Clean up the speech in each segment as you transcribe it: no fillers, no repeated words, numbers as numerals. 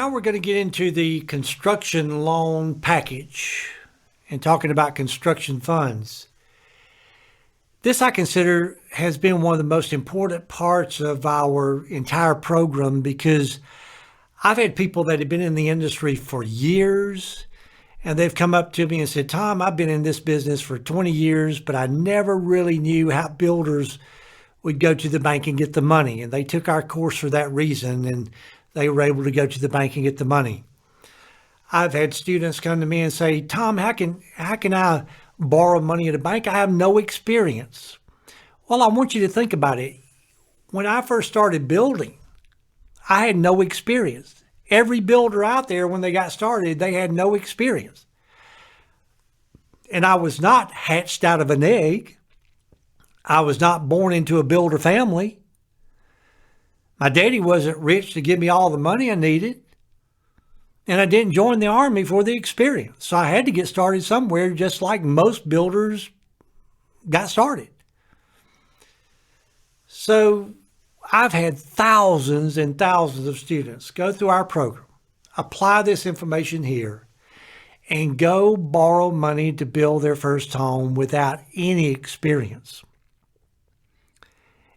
Now we're going to get into the construction loan package and talking about construction funds. This I consider has been one of the most important parts of our entire program because I've had people that have been in the industry for years and they've come up to me and said, Tom, I've been in this business for 20 years, but I never really knew how builders would go to the bank and get the money. And they took our course for that reason, and they were able to go to the bank and get the money. I've had students come to me and say, Tom, how can I borrow money at a bank? I have no experience. Well, I want you to think about it. When I first started building, I had no experience. Every builder out there, when they got started, they had no experience. And I was not hatched out of an egg. I was not born into a builder family. My daddy wasn't rich to give me all the money I needed. And I didn't join the Army for the experience. So I had to get started somewhere, just like most builders got started. So I've had thousands and thousands of students go through our program, apply this information here, and go borrow money to build their first home without any experience.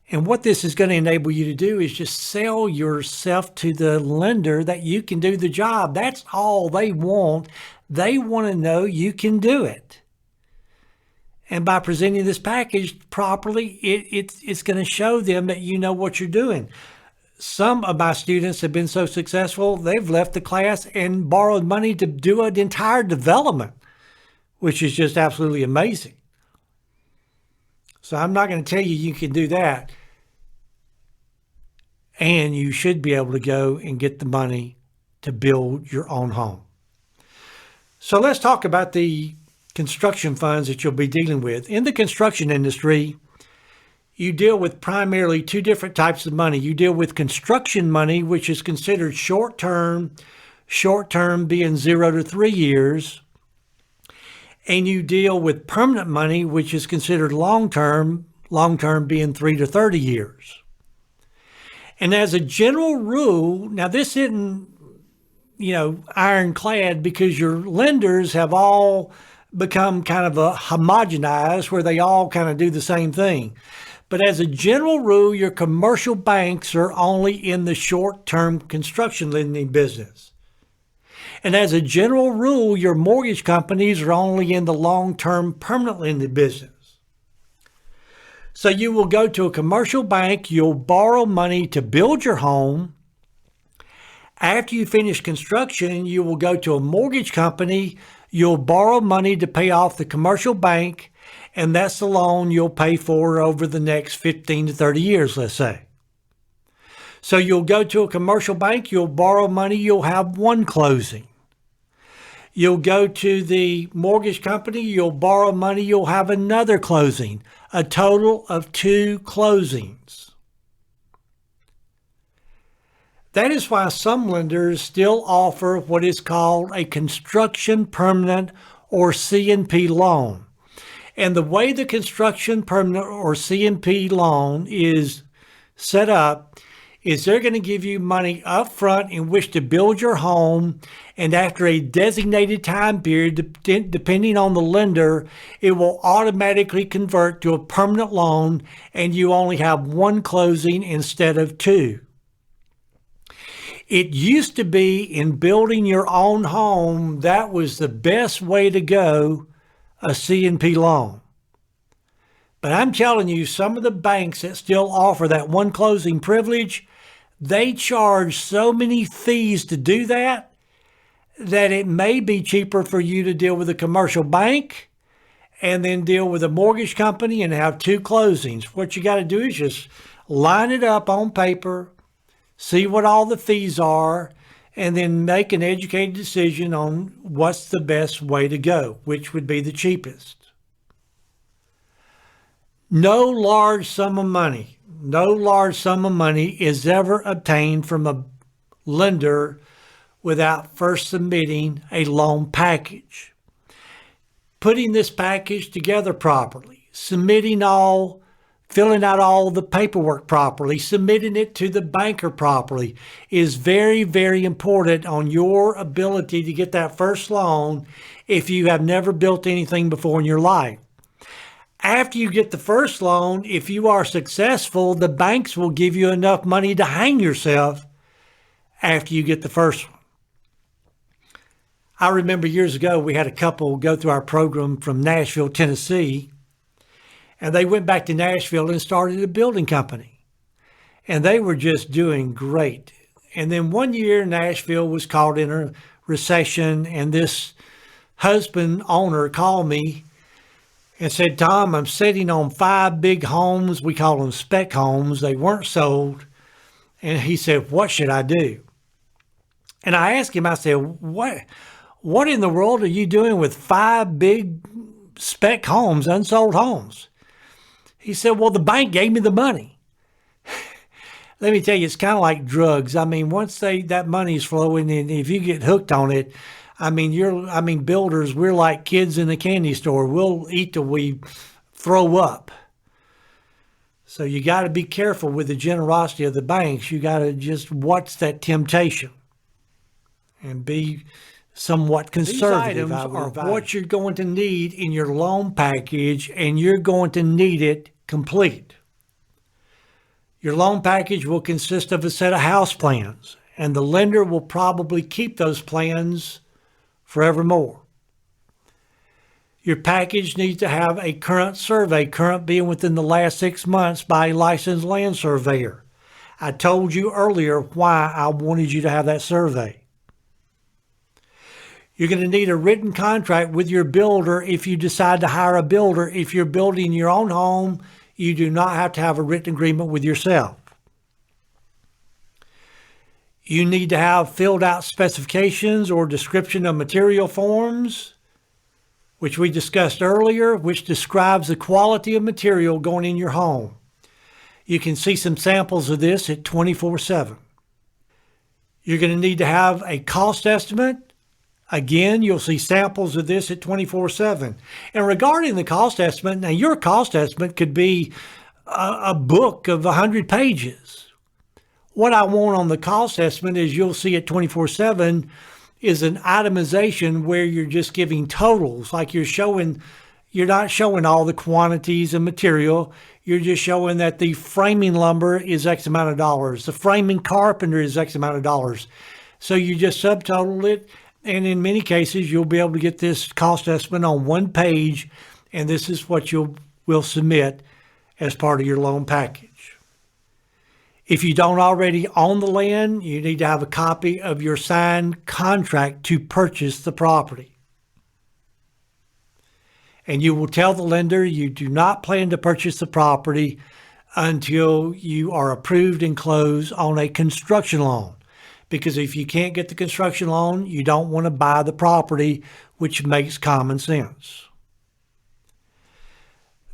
And what this is going to enable you to do is just sell yourself to the lender that you can do the job. That's all they want. They want to know you can do it. And by presenting this package properly, it's going to show them that you know what you're doing. Some of my students have been so successful, they've left the class and borrowed money to do an entire development, which is just absolutely amazing. So I'm not going to tell you can do that. And you should be able to go and get the money to build your own home. So let's talk about the construction funds that you'll be dealing with. In the construction industry, you deal with primarily two different types of money. You deal with construction money, which is considered short-term being 0 to 3 years. And you deal with permanent money, which is considered long-term being 3 to 30 years. And as a general rule, now this isn't, ironclad because your lenders have all become kind of a homogenized where they all kind of do the same thing. But as a general rule, your commercial banks are only in the short-term construction lending business. And as a general rule, your mortgage companies are only in the long-term permanent lending business. So you will go to a commercial bank, you'll borrow money to build your home. After you finish construction, you will go to a mortgage company, you'll borrow money to pay off the commercial bank, and that's the loan you'll pay for over the next 15 to 30 years, let's say. So you'll go to a commercial bank, you'll borrow money, you'll have one closing. You'll go to the mortgage company, you'll borrow money, you'll have another closing, a total of 2 closings. That is why some lenders still offer what is called a construction permanent or C&P loan. And the way the construction permanent or C&P loan is set up is they're going to give you money up front in which to build your home, and after a designated time period, depending on the lender, it will automatically convert to a permanent loan, and you only have one closing instead of 2. It used to be in building your own home, that was the best way to go, a C&P loan. But I'm telling you, some of the banks that still offer that one closing privilege, they charge so many fees to do that it may be cheaper for you to deal with a commercial bank and then deal with a mortgage company and have 2 closings. What you got to do is just line it up on paper, see what all the fees are, and then make an educated decision on what's the best way to go, which would be the cheapest. No large sum of money is ever obtained from a lender without first submitting a loan package. Putting this package together properly, submitting all filling out all the paperwork properly, submitting it to the banker properly is very, very important on your ability to get that first loan if you have never built anything before in your life. After you get the first loan, if you are successful, the banks will give you enough money to hang yourself after you get the first one. I remember years ago, we had a couple go through our program from Nashville, Tennessee, and they went back to Nashville and started a building company. And they were just doing great. And then one year, Nashville was caught in a recession, and this husband owner called me and said, Tom, I'm sitting on 5 big homes. We call them spec homes. They weren't sold. And he said, what should I do? And I asked him, I said, what in the world are you doing with 5 big spec homes, unsold homes? He said, well, the bank gave me the money. Let me tell you, it's kind of like drugs. I mean, once that money's flowing, and if you get hooked on it, builders, we're like kids in the candy store. We'll eat till we throw up. So you got to be careful with the generosity of the banks. You got to just watch that temptation and be somewhat conservative. These items are what you're going to need in your loan package, and you're going to need it complete. Your loan package will consist of a set of house plans, and the lender will probably keep those plans forevermore. Your package needs to have a current survey, current being within the last 6 months, by a licensed land surveyor. I told you earlier why I wanted you to have that survey. You're going to need a written contract with your builder if you decide to hire a builder. If you're building your own home, you do not have to have a written agreement with yourself. You need to have filled out specifications or description of material forms, which we discussed earlier, which describes the quality of material going in your home. You can see some samples of this at 24/7. You're going to need to have a cost estimate. Again, you'll see samples of this at 24/7. And regarding the cost estimate, now your cost estimate could be a book of 100 pages. What I want on the cost estimate is you'll see at 24/7 is an itemization where you're just giving totals, like you're not showing all the quantities of material. You're just showing that the framing lumber is X amount of dollars. The framing carpenter is X amount of dollars. So you just subtotal it. And in many cases, you'll be able to get this cost estimate on one page, and this is what will submit as part of your loan package. If you don't already own the land, you need to have a copy of your signed contract to purchase the property. And you will tell the lender you do not plan to purchase the property until you are approved and closed on a construction loan. Because if you can't get the construction loan, you don't want to buy the property, which makes common sense.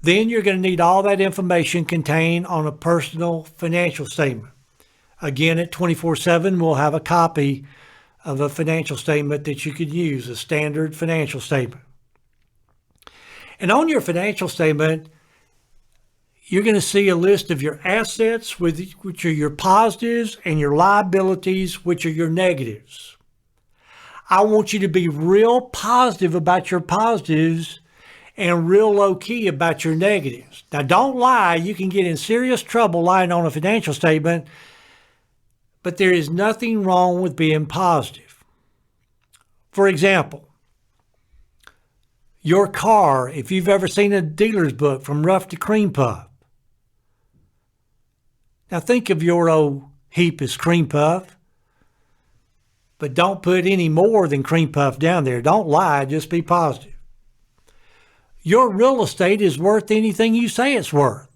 Then you're going to need all that information contained on a personal financial statement. Again, at 24/7, we'll have a copy of a financial statement that you could use, a standard financial statement. And on your financial statement, you're going to see a list of your assets, which are your positives, and your liabilities, which are your negatives. I want you to be real positive about your positives and real low-key about your negatives. Now, don't lie. You can get in serious trouble lying on a financial statement, but there is nothing wrong with being positive. For example, your car, if you've ever seen a dealer's book from rough to cream puff. Now think of your old heap as cream puff, but don't put any more than cream puff down there. Don't lie, just be positive. Your real estate is worth anything you say it's worth.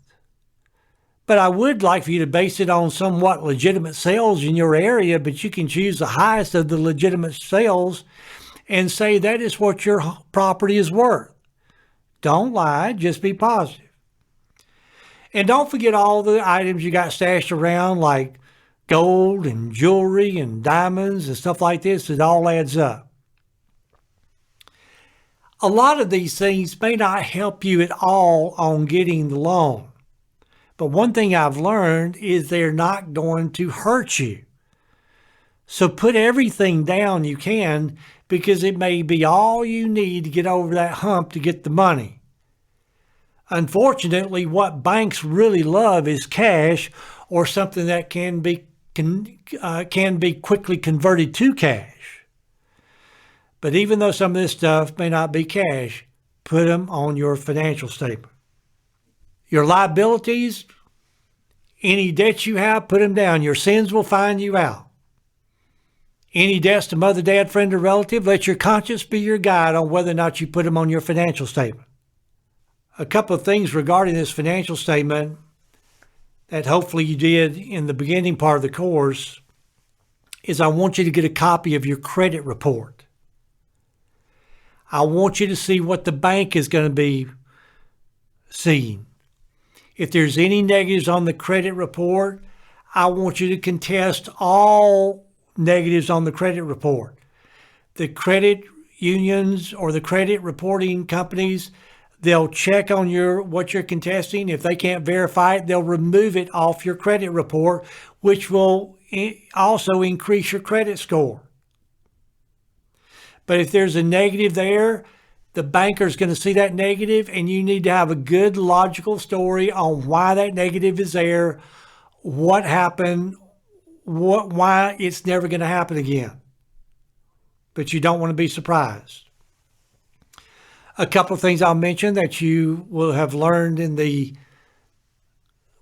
But I would like for you to base it on somewhat legitimate sales in your area, but you can choose the highest of the legitimate sales and say that is what your property is worth. Don't lie, just be positive. And don't forget all the items you got stashed around, like gold and jewelry and diamonds and stuff like this. It all adds up. A lot of these things may not help you at all on getting the loan. But one thing I've learned is they're not going to hurt you. So put everything down you can, because it may be all you need to get over that hump to get the money. Unfortunately, what banks really love is cash, or something that can be quickly converted to cash. But even though some of this stuff may not be cash, put them on your financial statement. Your liabilities, any debts you have, put them down. Your sins will find you out. Any debts to mother, dad, friend, or relative, let your conscience be your guide on whether or not you put them on your financial statement. A couple of things regarding this financial statement that hopefully you did in the beginning part of the course is I want you to get a copy of your credit report. I want you to see what the bank is going to be seeing. If there's any negatives on the credit report, I want you to contest all negatives on the credit report. The credit unions or the credit reporting companies, they'll check on what you're contesting. If they can't verify it, they'll remove it off your credit report, which will also increase your credit score. But if there's a negative there, the banker's going to see that negative, and you need to have a good logical story on why that negative is there, what happened, why it's never going to happen again. But you don't want to be surprised. A couple of things I'll mention that you will have learned in the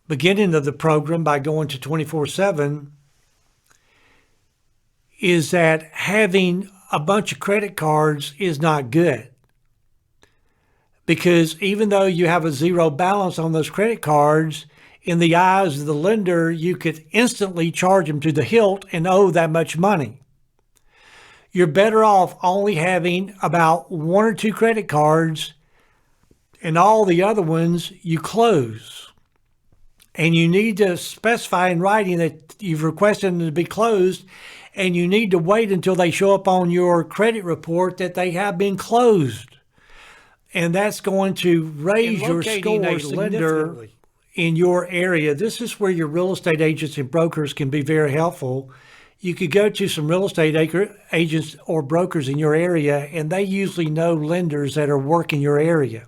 beginning of the program by going to 24/7 is that having a bunch of credit cards is not good. Because even though you have a zero balance on those credit cards, in the eyes of the lender, you could instantly charge them to the hilt and owe that much money. You're better off only having about one or two credit cards, and all the other ones you close. And you need to specify in writing that you've requested them to be closed, and you need to wait until they show up on your credit report that they have been closed. And that's going to raise your score significantly in your area. This is where your real estate agents and brokers can be very helpful. You could go to some real estate agents or brokers in your area, and they usually know lenders that are working your area.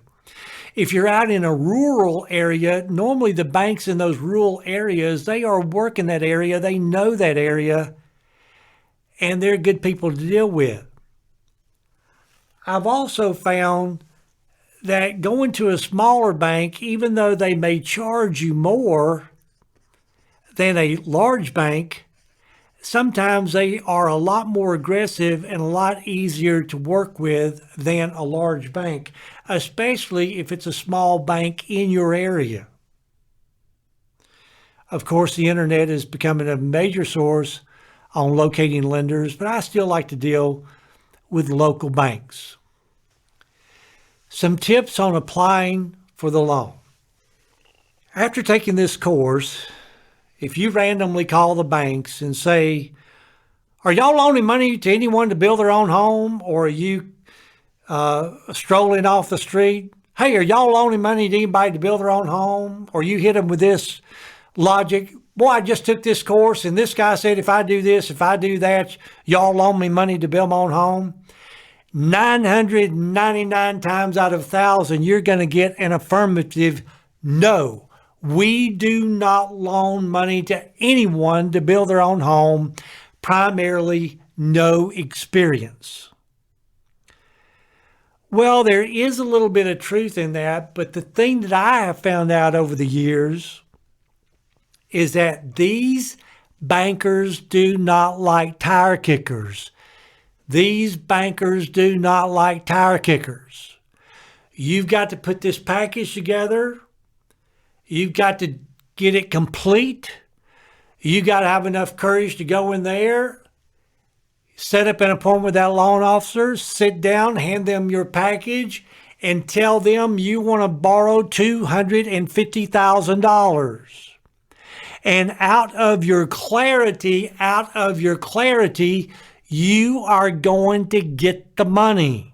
If you're out in a rural area, normally the banks in those rural areas, they are working that area. They know that area, and they're good people to deal with. I've also found that going to a smaller bank, even though they may charge you more than a large bank, sometimes they are a lot more aggressive and a lot easier to work with than a large bank, especially if it's a small bank in your area. Of course, the internet is becoming a major source on locating lenders, but I still like to deal with local banks. Some tips on applying for the loan. After taking this course, if you randomly call the banks and say, are y'all loaning money to anyone to build their own home? Or are you strolling off the street? Hey, are y'all loaning money to anybody to build their own home? Or you hit them with this logic, boy, I just took this course and this guy said if I do this, if I do that, y'all loan me money to build my own home. 999 times out of 1,000, you're going to get an affirmative no. We do not loan money to anyone to build their own home, primarily no experience. Well, there is a little bit of truth in that, but the thing that I have found out over the years is that these bankers do not like tire kickers. These bankers do not like tire kickers. You've got to put this package together. You've got to get it complete. You got to have enough courage to go in there, set up an appointment with that loan officer, sit down, hand them your package, and tell them you want to borrow $250,000. And out of your clarity, you are going to get the money.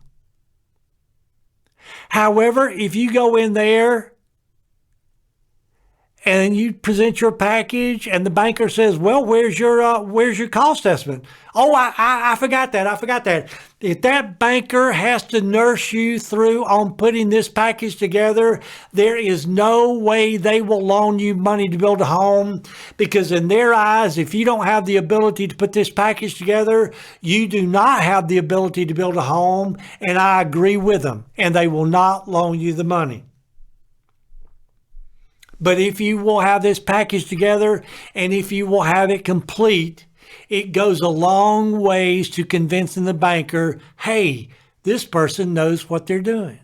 However, if you go in there and you present your package, and the banker says, "Well, where's your cost estimate?" Oh, I forgot that. I forgot that. If that banker has to nurse you through on putting this package together, there is no way they will loan you money to build a home, because in their eyes, if you don't have the ability to put this package together, you do not have the ability to build a home. And I agree with them, and they will not loan you the money. But if you will have this package together, and if you will have it complete, it goes a long ways to convincing the banker, hey, this person knows what they're doing.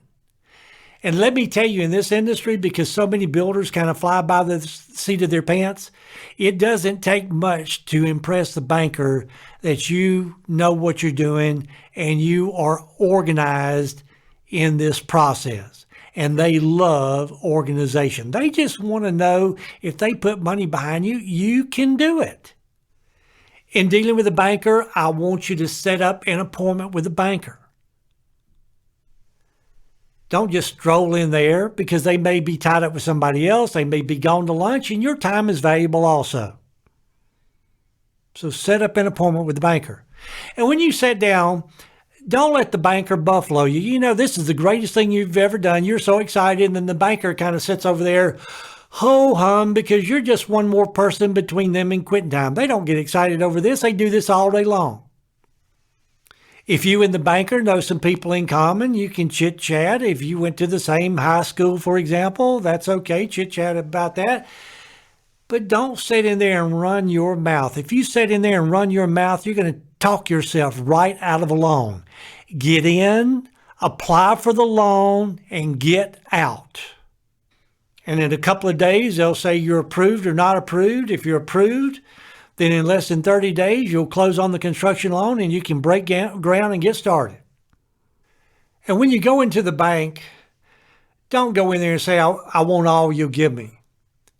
And let me tell you, in this industry, because so many builders kind of fly by the seat of their pants, it doesn't take much to impress the banker that you know what you're doing and you are organized in this process. And they love organization. They just want to know if they put money behind you, you can do it. In dealing with a banker, I want you to set up an appointment with a banker. Don't just stroll in there, because they may be tied up with somebody else. They may be gone to lunch, and your time is valuable also. So set up an appointment with the banker. And when you sit down, don't let the banker buffalo you. You know, this is the greatest thing you've ever done. You're so excited. And then the banker kind of sits over there, ho-hum, because you're just one more person between them and quitting time. They don't get excited over this. They do this all day long. If you and the banker know some people in common, you can chit-chat. If you went to the same high school, for example, that's okay. Chit-chat about that. But don't sit in there and run your mouth. If you sit in there and run your mouth, you're going to talk yourself right out of a loan. Get in, apply for the loan, and get out. And in a couple of days, they'll say you're approved or not approved. If you're approved, then in less than 30 days, you'll close on the construction loan and you can break ground and get started. And when you go into the bank, don't go in there and say, I want all you'll give me.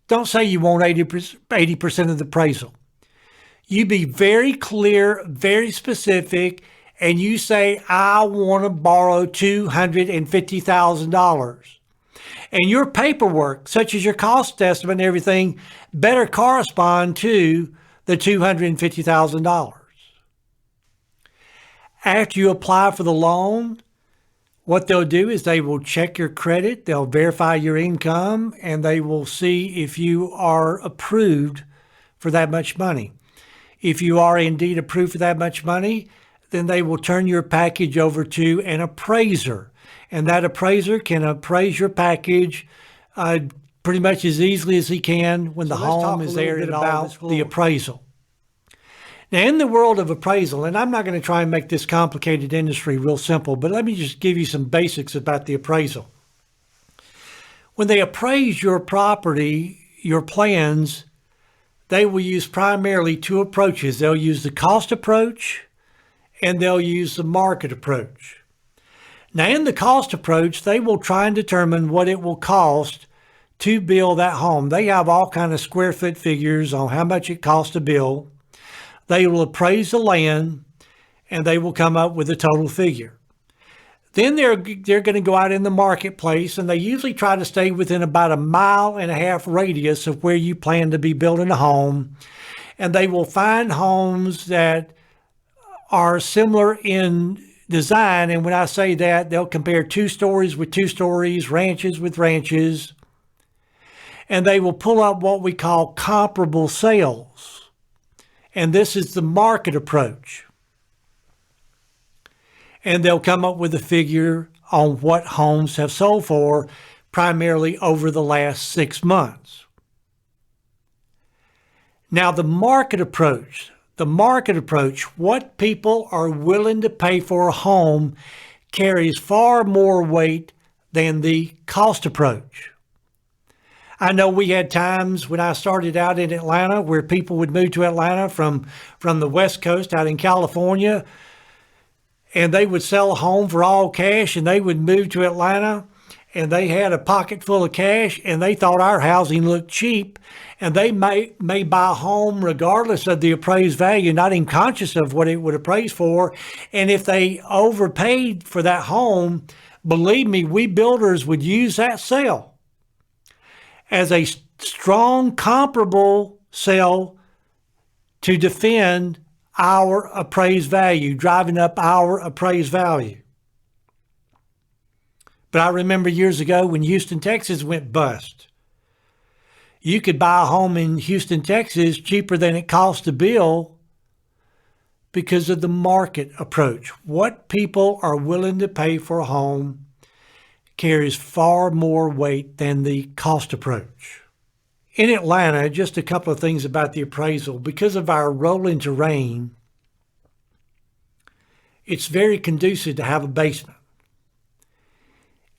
Don't say you want 80% of the appraisal. You be very clear, very specific, and you say, I want to borrow $250,000. And your paperwork, such as your cost estimate and everything, better correspond to the $250,000. After you apply for the loan, what they'll do is they will check your credit, they'll verify your income, and they will see if you are approved for that much money. If you are indeed approved for that much money, then they will turn your package over to an appraiser. And that appraiser can appraise your package pretty much as easily as he can when the home is there, and about the appraisal. Now, in the world of appraisal, and I'm not going to try and make this complicated industry real simple, but let me just give you some basics about the appraisal. When they appraise your property, your plans, they will use primarily two approaches. They'll use the cost approach and they'll use the market approach. Now, in the cost approach, they will try and determine what it will cost to build that home. They have all kind of square foot figures on how much it costs to build. They will appraise the land and they will come up with a total figure. Then they're going to go out in the marketplace, and they usually try to stay within about 1.5 mile radius of where you plan to be building a home. And they will find homes that are similar in design. And when I say that, they'll compare 2 stories with 2 stories, ranches with ranches. And they will pull up what we call comparable sales. And this is the market approach. And they'll come up with a figure on what homes have sold for, primarily over the last 6 months. Now, the market approach, what people are willing to pay for a home, carries far more weight than the cost approach. I know we had times when I started out in Atlanta where people would move to Atlanta from the West Coast out in California, and they would sell a home for all cash, and they would move to Atlanta, and they had a pocket full of cash, and they thought our housing looked cheap, and they may buy a home regardless of the appraised value, not even conscious of what it would appraise for. And if they overpaid for that home, believe me, we builders would use that sale as a strong comparable sale to defend our appraised value, driving up our appraised value. But I remember years ago when Houston, Texas went bust. You could buy a home in Houston, Texas cheaper than it cost to build because of the market approach. What people are willing to pay for a home carries far more weight than the cost approach. In Atlanta, just a couple of things about the appraisal. Because of our rolling terrain, it's very conducive to have a basement.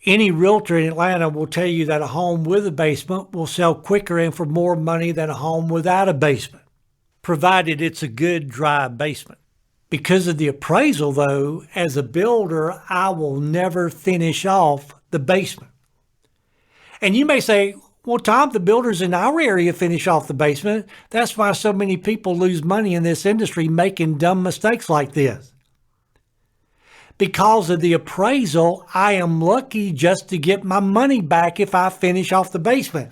Any realtor in Atlanta will tell you that a home with a basement will sell quicker and for more money than a home without a basement, provided it's a good, dry basement. Because of the appraisal, though, as a builder, I will never finish off the basement. And you may say, well, Tom, the builders in our area finish off the basement. That's why so many people lose money in this industry making dumb mistakes like this. Because of the appraisal, I am lucky just to get my money back if I finish off the basement.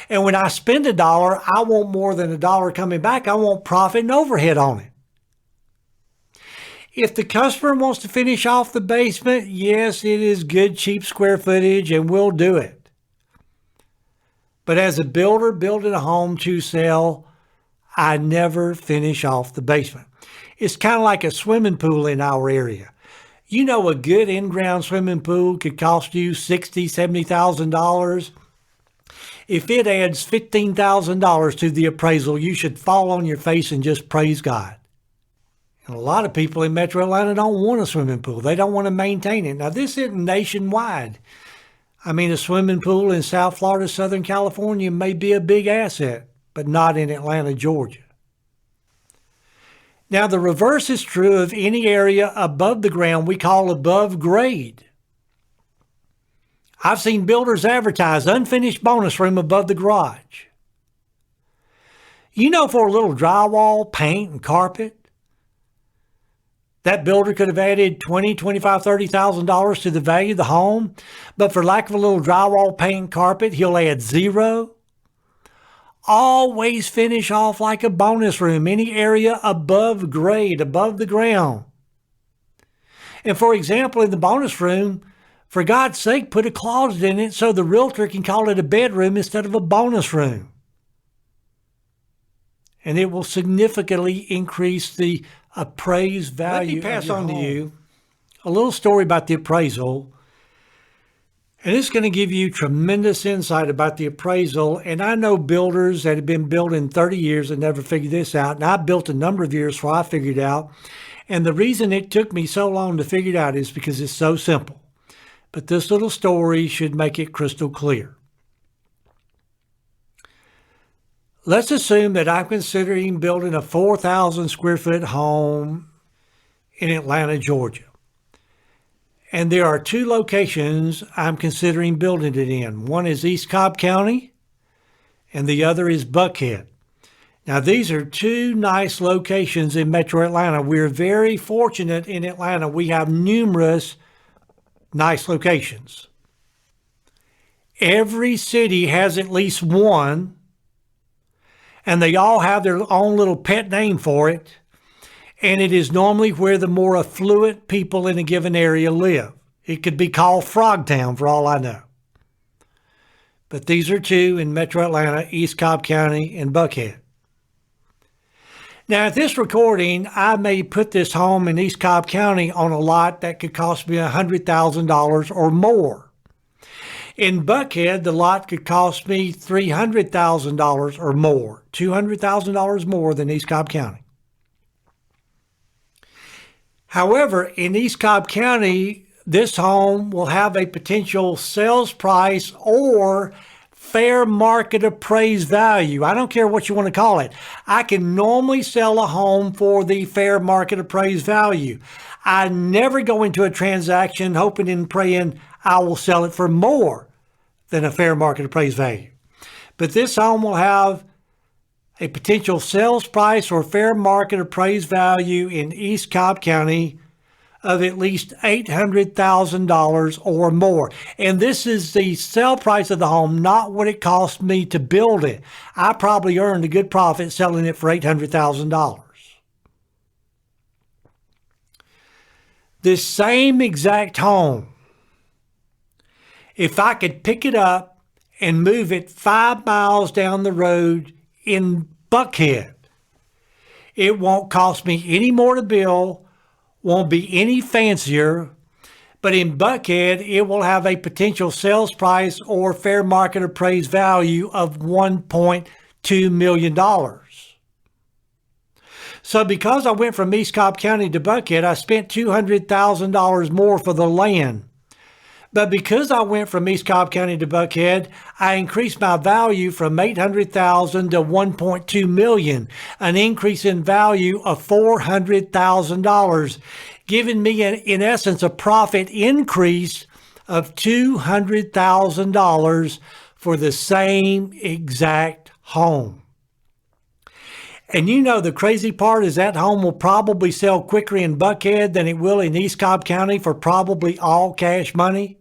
And when I spend $1, I want more than $1 coming back. I want profit and overhead on it. If the customer wants to finish off the basement, yes, it is good, cheap square footage, and we'll do it. But as a builder building a home to sell, I never finish off the basement. It's kind of like a swimming pool in our area. You know, a good in-ground swimming pool could cost you $60,000, $70,000. If it adds $15,000 to the appraisal, you should fall on your face and just praise God. And a lot of people in Metro Atlanta don't want a swimming pool. They don't want to maintain it. Now, this isn't nationwide. I mean, a swimming pool in South Florida, Southern California may be a big asset, but not in Atlanta, Georgia. Now, the reverse is true of any area above the ground we call above grade. I've seen builders advertise unfinished bonus room above the garage. You know, for a little drywall, paint, and carpet, that builder could have added $20,000, $25,000, $30,000 to the value of the home, but for lack of a little drywall, paint, and carpet, he'll add $0. Always finish off like a bonus room, any area above grade, above the ground. And for example, in the bonus room, for God's sake, put a closet in it so the realtor can call it a bedroom instead of a bonus room. And it will significantly increase the appraised value. Let me pass on to you a little story about the appraisal. And it's going to give you tremendous insight about the appraisal. And I know builders that have been building 30 years and never figured this out. And I built a number of years before I figured it out. And the reason it took me so long to figure it out is because it's so simple. But this little story should make it crystal clear. Let's assume that I'm considering building a 4,000 square foot home in Atlanta, Georgia. And there are two locations I'm considering building it in. One is East Cobb County, and the other is Buckhead. Now, these are two nice locations in Metro Atlanta. We're very fortunate in Atlanta. We have numerous nice locations. Every city has at least one, and they all have their own little pet name for it. And it is normally where the more affluent people in a given area live. It could be called Frogtown for all I know. But these are two in Metro Atlanta, East Cobb County, and Buckhead. Now, at this recording, I may put this home in East Cobb County on a lot that could cost me $100,000 or more. In Buckhead, the lot could cost me $300,000 or more, $200,000 more than East Cobb County. However, in East Cobb County, this home will have a potential sales price or fair market appraised value. I don't care what you want to call it. I can normally sell a home for the fair market appraised value. I never go into a transaction hoping and praying I will sell it for more than a fair market appraised value. But this home will have a potential sales price or fair market appraised value in East Cobb County of at least $800,000 or more. And this is the sale price of the home, not what it cost me to build it. I probably earned a good profit selling it for $800,000. This same exact home, if I could pick it up and move it 5 miles down the road in Buckhead, it won't cost me any more to build, won't be any fancier, but in Buckhead, it will have a potential sales price or fair market appraised value of $1.2 million. So because I went from East Cobb County to Buckhead, I spent $200,000 more for the land. But because I went from East Cobb County to Buckhead, I increased my value from $800,000 to $1.2 million, an increase in value of $400,000, giving me, in essence, a profit increase of $200,000 for the same exact home. And you know the crazy part is that home will probably sell quicker in Buckhead than it will in East Cobb County for probably all cash money.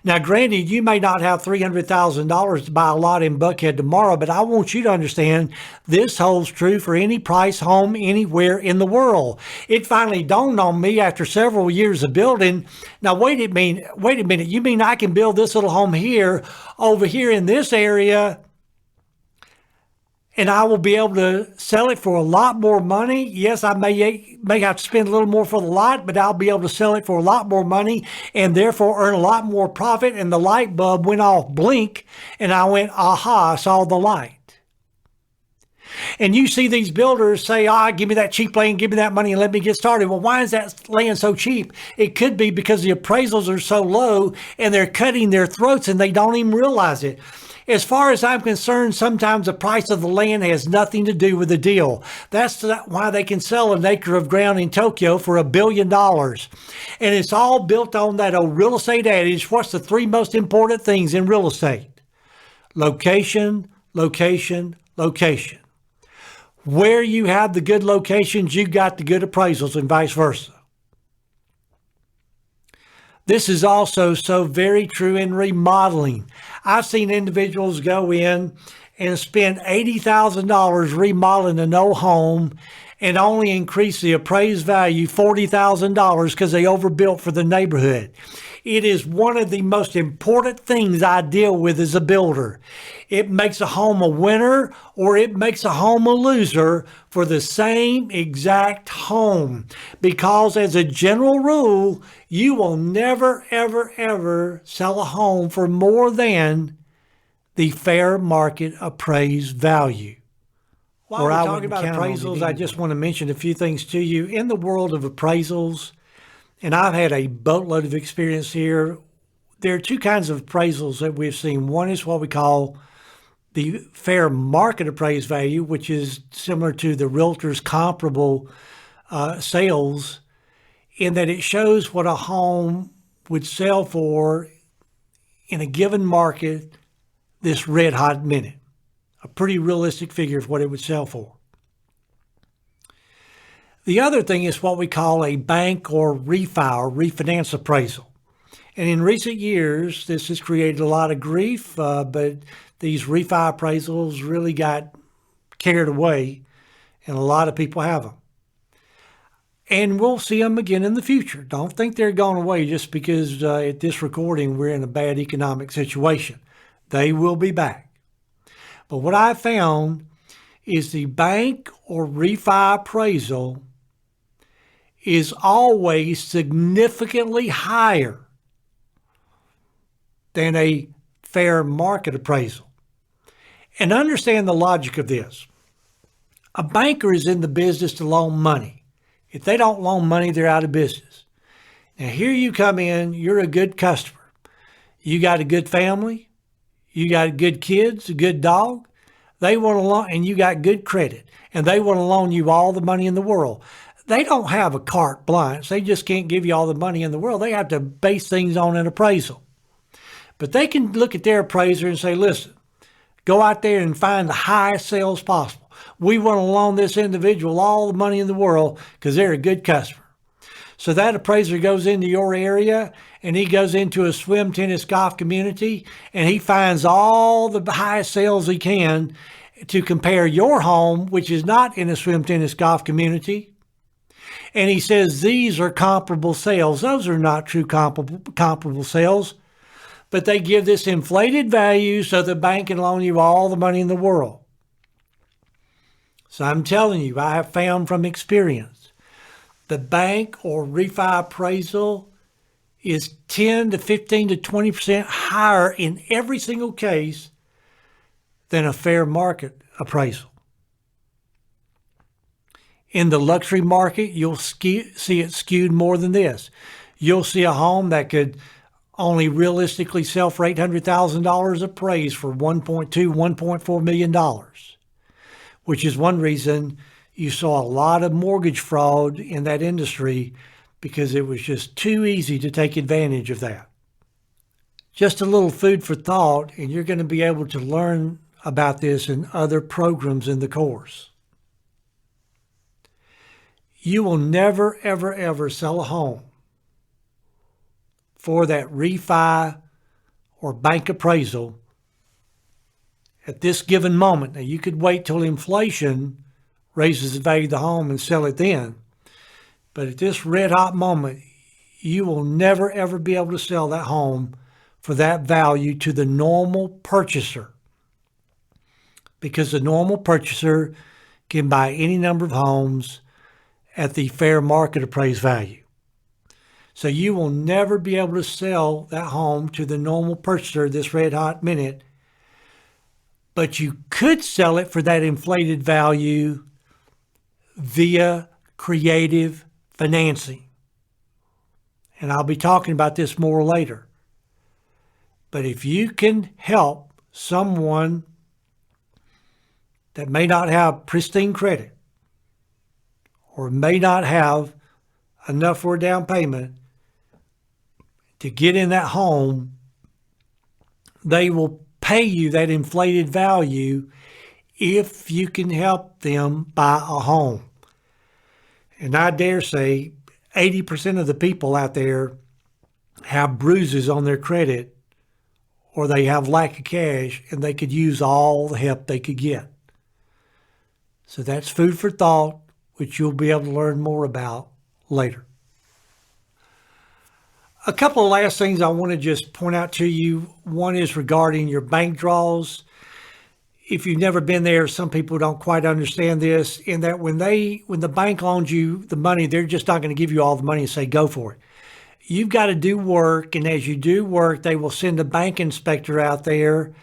Now, granted, you may not have $300,000 to buy a lot in Buckhead tomorrow, but I want you to understand this holds true for any price home anywhere in the world. It finally dawned on me after several years of building. Now, wait a minute. You mean I can build this little home here, over here in this area, and I will be able to sell it for a lot more money? Yes, I may have to spend a little more for the lot, but I'll be able to sell it for a lot more money and therefore earn a lot more profit. And the light bulb went off blink, and I went, aha, I saw the light. And you see these builders say, give me that cheap land, give me that money and let me get started. Well, why is that land so cheap? It could be because the appraisals are so low and they're cutting their throats and they don't even realize it. As far as I'm concerned, sometimes the price of the land has nothing to do with the deal. That's why they can sell an acre of ground in Tokyo for $1 billion. And it's all built on that old real estate adage. What's the 3 most important things in real estate? Location, location, location. Where you have the good locations, you got the good appraisals, and vice versa. This is also so very true in remodeling. I've seen individuals go in and spend $80,000 remodeling an old home and only increase the appraised value $40,000 because they overbuilt for the neighborhood. It is one of the most important things I deal with as a builder. It makes a home a winner or it makes a home a loser for the same exact home. Because as a general rule, you will never, ever, ever sell a home for more than the fair market appraised value. While we're talking about appraisals, I just want to mention a few things to you. In the world of appraisals, and I've had a boatload of experience here, there are 2 kinds of appraisals that we've seen. One is what we call the fair market appraised value, which is similar to the realtor's comparable sales, in that it shows what a home would sell for in a given market this red hot minute. A pretty realistic figure of what it would sell for. The other thing is what we call a bank or refi or refinance appraisal. And in recent years, this has created a lot of grief, but these refi appraisals really got carried away, and a lot of people have them. And we'll see them again in the future. Don't think they're going away just because at this recording we're in a bad economic situation. They will be back. But what I found is the bank or refi appraisal is always significantly higher than a fair market appraisal. And understand the logic of this. A banker is in the business to loan money. If they don't loan money, they're out of business. Now here you come in, you're a good customer. You got a good family. You got good kids, a good dog. They want to loan, and you got good credit. And they want to loan you all the money in the world. They don't have a carte blanche. They just can't give you all the money in the world. They have to base things on an appraisal. But they can look at their appraiser and say, listen, go out there and find the highest sales possible. We want to loan this individual all the money in the world because they're a good customer. So that appraiser goes into your area and he goes into a swim, tennis, golf community and he finds all the highest sales he can to compare your home, which is not in a swim, tennis, golf community. And he says, these are comparable sales. Those are not true comparable sales, but they give this inflated value so the bank can loan you all the money in the world. So I'm telling you, I have found from experience, the bank or refi appraisal is 10 to 15 to 20% higher in every single case than a fair market appraisal. In the luxury market, you'll see it skewed more than this. You'll see a home that could only realistically sell for $800,000 appraised for $1.2, $1.4 million, which is one reason you saw a lot of mortgage fraud in that industry because it was just too easy to take advantage of that. Just a little food for thought, and you're going to be able to learn about this in other programs in the course. You will never, ever, ever sell a home for that refi or bank appraisal at this given moment. Now, you could wait till inflation raises the value of the home and sell it then. But at this red hot moment, you will never, ever be able to sell that home for that value to the normal purchaser, because the normal purchaser can buy any number of homes at the fair market appraised value. So you will never be able to sell that home to the normal purchaser this red hot minute, but you could sell it for that inflated value via creative financing. And I'll be talking about this more later. But if you can help someone that may not have pristine credit or may not have enough for a down payment to get in that home, they will pay you that inflated value if you can help them buy a home. And I dare say 80% of the people out there have bruises on their credit or they have lack of cash and they could use all the help they could get. So that's food for thought, which you'll be able to learn more about later. A couple of last things I want to just point out to you. One is regarding your bank draws. If you've never been there, some people don't quite understand this, in that when the bank loans you the money, they're just not going to give you all the money and say, go for it. You've got to do work, and as you do work, they will send a bank inspector out there,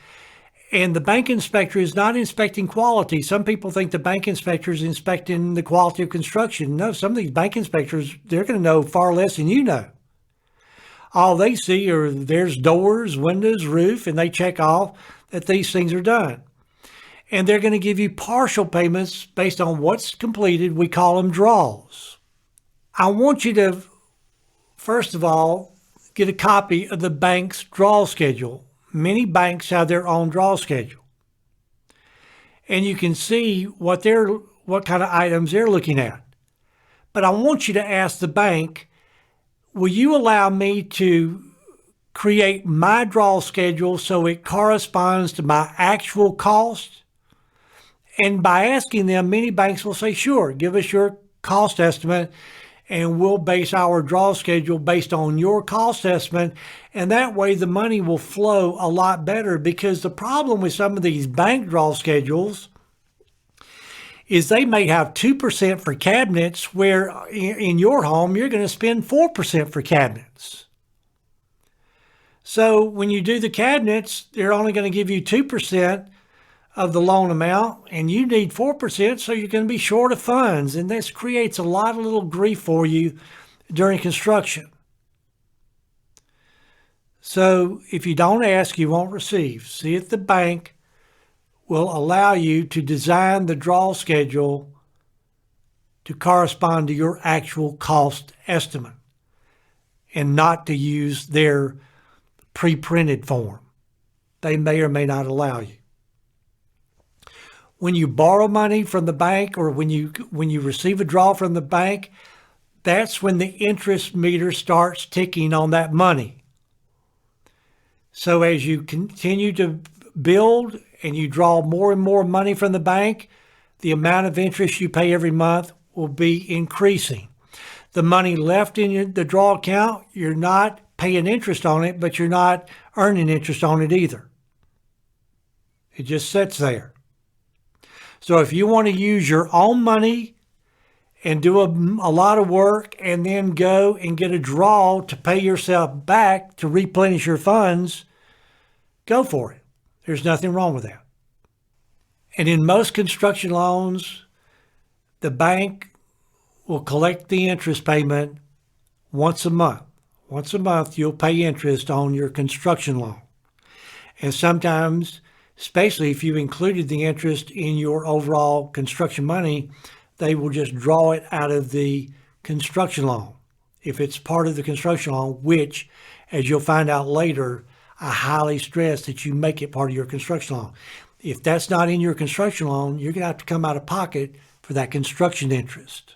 and the bank inspector is not inspecting quality. Some people think the bank inspector is inspecting the quality of construction. No, some of these bank inspectors, they're going to know far less than you know. All they see are there's doors, windows, roof, and they check off that these things are done. And they're going to give you partial payments based on what's completed. We call them draws. I want you to, first of all, get a copy of the bank's draw schedule. Many banks have their own draw schedule. And you can see what kind of items they're looking at. But I want you to ask the bank, will you allow me to create my draw schedule so it corresponds to my actual cost? And by asking them, many banks will say, sure, give us your cost estimate and we'll base our draw schedule based on your cost estimate. And that way the money will flow a lot better, because the problem with some of these bank draw schedules is they may have 2% for cabinets, where in your home, you're going to spend 4% for cabinets. So when you do the cabinets, they're only going to give you 2% of the loan amount, and you need 4%, so you're going to be short of funds. And this creates a lot of little grief for you during construction. So if you don't ask, you won't receive. See if the bank will allow you to design the draw schedule to correspond to your actual cost estimate and not to use their pre-printed form. They may or may not allow you. When you borrow money from the bank, or when you receive a draw from the bank, that's when the interest meter starts ticking on that money. So as you continue to build and you draw more and more money from the bank, the amount of interest you pay every month will be increasing. The money left in the draw account, you're not paying interest on it, but you're not earning interest on it either. It just sits there. So if you want to use your own money and do a lot of work and then go and get a draw to pay yourself back to replenish your funds, go for it. There's nothing wrong with that. And in most construction loans, the bank will collect the interest payment once a month. Once a month, you'll pay interest on your construction loan. And sometimes, especially if you've included the interest in your overall construction money, they will just draw it out of the construction loan. If it's part of the construction loan, which, as you'll find out later, I highly stress that you make it part of your construction loan. If that's not in your construction loan, you're going to have to come out of pocket for that construction interest.